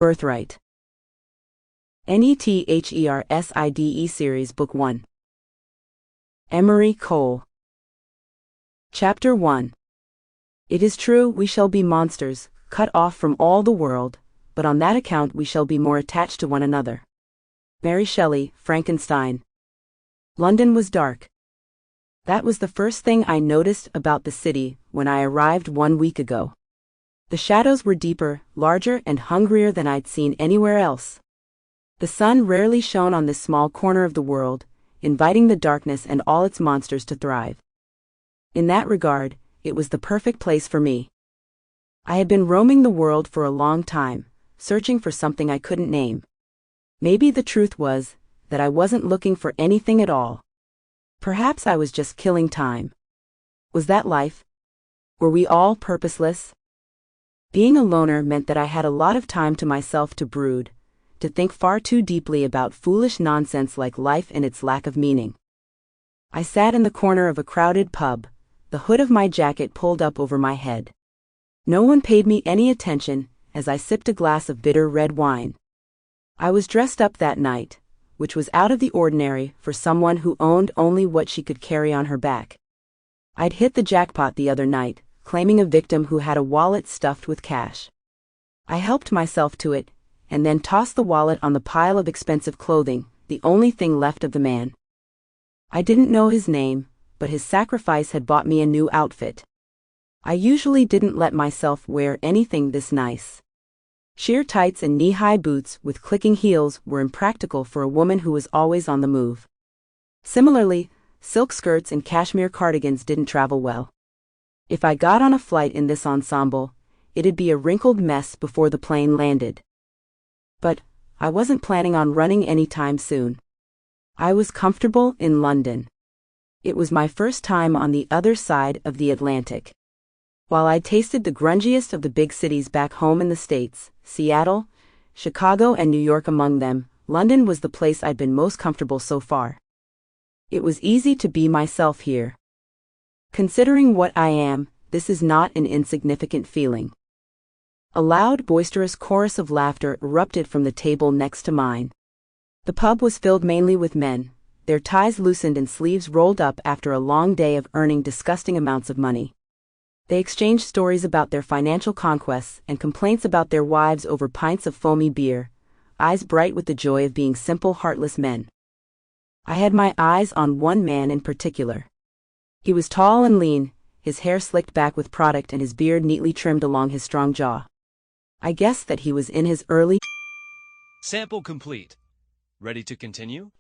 Birthright. Netherside Series Book 1. Emery Cole. Chapter 1. It is true we shall be monsters, cut off from all the world, but on that account we shall be more attached to one another. Mary Shelley, Frankenstein. London was dark. That was the first thing I noticed about the city when I arrived 1 week ago. The shadows were deeper, larger and hungrier than I'd seen anywhere else. The sun rarely shone on this small corner of the world, inviting the darkness and all its monsters to thrive. In that regard, it was the perfect place for me. I had been roaming the world for a long time, searching for something I couldn't name. Maybe the truth was that I wasn't looking for anything at all. Perhaps I was just killing time. Was that life? Were we all purposeless? Being a loner meant that I had a lot of time to myself to brood, to think far too deeply about foolish nonsense like life and its lack of meaning. I sat in the corner of a crowded pub, the hood of my jacket pulled up over my head. No one paid me any attention as I sipped a glass of bitter red wine. I was dressed up that night, which was out of the ordinary for someone who owned only what she could carry on her back. I'd hit the jackpot the other night, claiming a victim who had a wallet stuffed with cash. I helped myself to it, and then tossed the wallet on the pile of expensive clothing, the only thing left of the man. I didn't know his name, but his sacrifice had bought me a new outfit. I usually didn't let myself wear anything this nice. Sheer tights and knee-high boots with clicking heels were impractical for a woman who was always on the move. Similarly, silk skirts and cashmere cardigans didn't travel well. If I got on a flight in this ensemble, it'd be a wrinkled mess before the plane landed. But I wasn't planning on running anytime soon. I was comfortable in London. It was my first time on the other side of the Atlantic. While I'd tasted the grungiest of the big cities back home in the States, Seattle, Chicago and New York among them, London was the place I'd been most comfortable so far. It was easy to be myself here. Considering what I am, this is not an insignificant feeling. A loud, boisterous chorus of laughter erupted from the table next to mine. The pub was filled mainly with men, their ties loosened and sleeves rolled up after a long day of earning disgusting amounts of money. They exchanged stories about their financial conquests and complaints about their wives over pints of foamy beer, eyes bright with the joy of being simple, heartless men. I had my eyes on one man in particular. He was tall and lean, his hair slicked back with product and his beard neatly trimmed along his strong jaw. I guessed that he was in his early... Sample complete. Ready to continue?